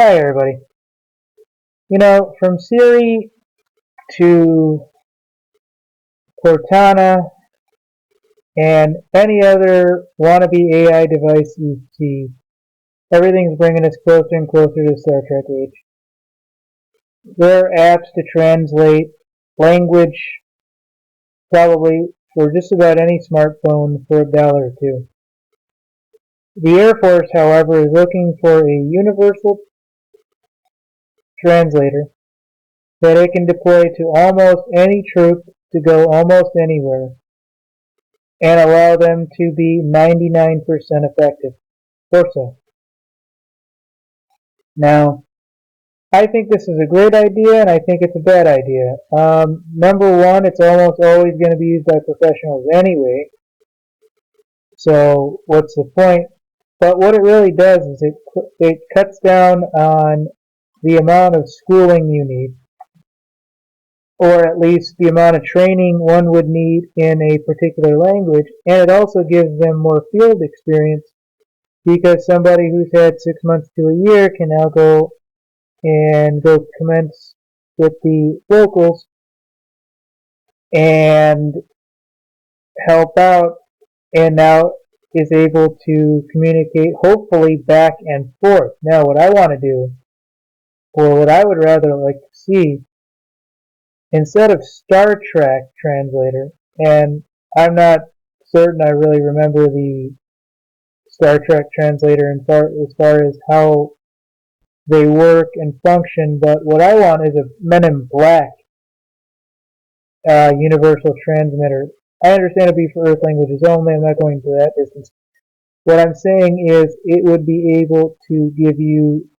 Hi, everybody. From Siri to Cortana and any other wannabe AI device you see, everything's bringing us closer and closer to the Star Trek age. There are apps to translate language, probably for just about any smartphone for $1 or $2. The Air Force, however, is looking for a Universal Translator that it can deploy to almost any troop to go almost anywhere and allow them to be 99% effective or so. Now, I think this is a great idea and I think it's a bad idea. Number one, it's almost always going to be used by professionals anyway, so what's the point? But what it really does is it cuts down on the amount of schooling you need, or at least the amount of training one would need in a particular language, and it also gives them more field experience because somebody who's had 6 months to a year can now go commence with the locals and help out, and now is able to communicate hopefully back and forth. Now what I want to do, or what I would rather like to see, instead of Star Trek Translator, and I'm not certain I really remember the Star Trek Translator as far as how they work and function, but what I want is a Men in Black Universal Transmitter. I understand it'd be for Earth languages only. I'm not going to that distance. What I'm saying is it would be able to give you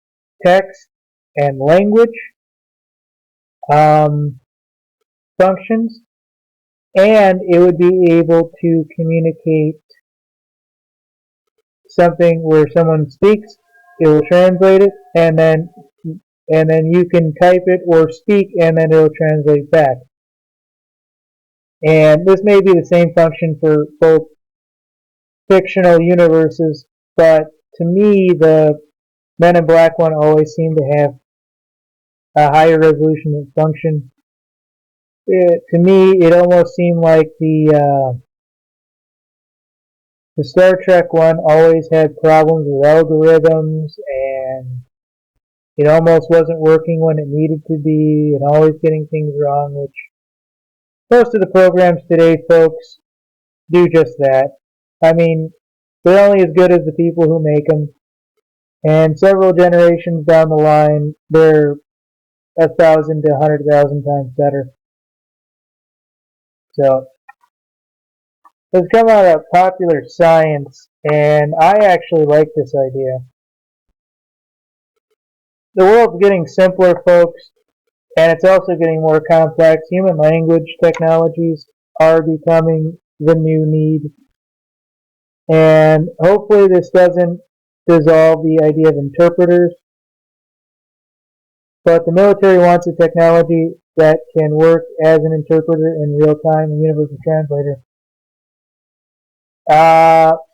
text and language functions, and it would be able to communicate something where someone speaks, it will translate it, and then you can type it or speak, and then it will translate back. And this may be the same function for both fictional universes, but to me, the Men in Black one always seemed to have a higher resolution function. To me, it almost seemed like the Star Trek one always had problems with algorithms, and it almost wasn't working when it needed to be, and always getting things wrong, which most of the programs today, folks, do just that. I mean, they're only as good as the people who make them, and several generations down the line, they're 1,000 to 100,000 times better. So, it's come out of Popular Science, and I actually like this idea. The world's getting simpler, folks, and it's also getting more complex. Human language technologies are becoming the new need, and hopefully this doesn't dissolve the idea of interpreters, but the military wants a technology that can work as an interpreter in real time, a Universal Translator.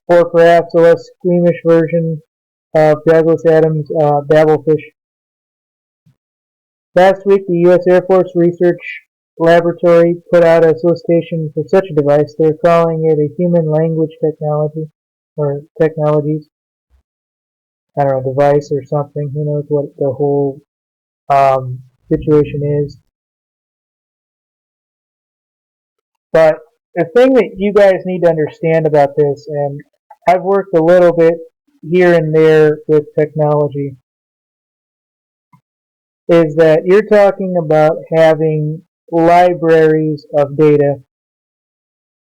Or perhaps a less squeamish version of Douglas Adams' Babelfish. Last week, the U.S. Air Force Research Laboratory put out a solicitation for such a device. They're calling it a human language technology, or technologies. I don't know, device or something. Who knows what the whole situation is. But the thing that you guys need to understand about this, and I've worked a little bit here and there with technology, is that you're talking about having libraries of data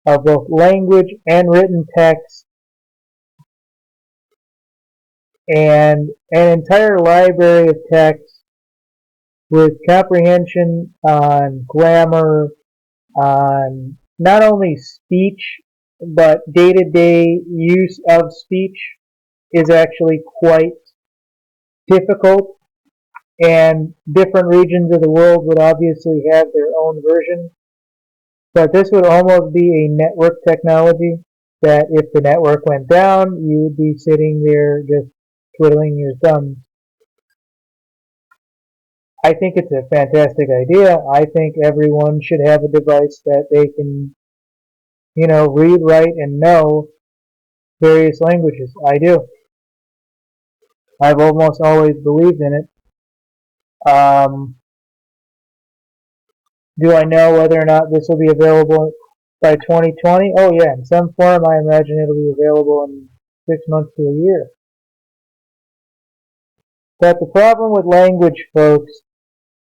of both language and written text, and an entire library of text with comprehension on grammar, on not only speech, but day-to-day use of speech is actually quite difficult, and different regions of the world would obviously have their own version. But this would almost be a network technology that if the network went down, you would be sitting there just twiddling your thumbs. I think it's a fantastic idea. I think everyone should have a device that they can, read, write, and know various languages. I do. I've almost always believed in it. Do I know whether or not this will be available by 2020? Oh yeah, in some form I imagine it'll be available in 6 months to a year. But the problem with language, folks,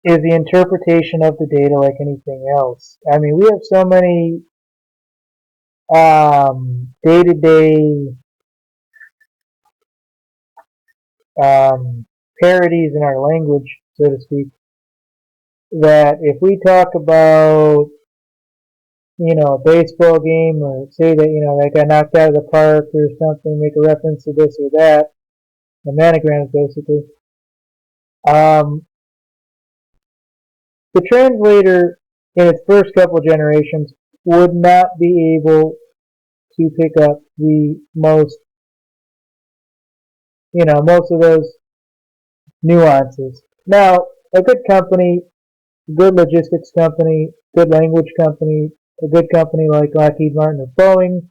is the interpretation of the data like anything else. I mean, we have so many day-to-day parodies in our language, so to speak, that if we talk about, a baseball game, or say that, they got knocked out of the park or something, make a reference to this or that, the manograms basically. The translator in its first couple generations would not be able to pick up the most of those nuances. Now, a good company, a good logistics company, good language company, a good company like Lockheed Martin or Boeing,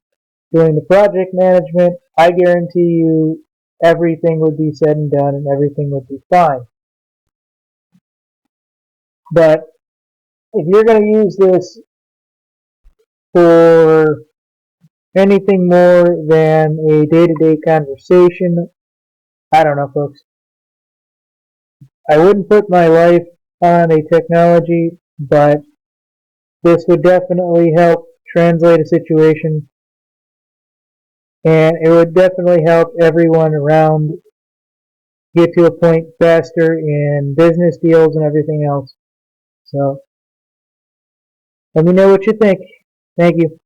doing the project management, I guarantee you everything would be said and done and everything would be fine. But if you're going to use this for anything more than a day-to-day conversation, I don't know, folks. I wouldn't put my life on a technology, but this would definitely help translate a situation, and it would definitely help everyone around get to a point faster in business deals and everything else. So, let me know what you think. Thank you.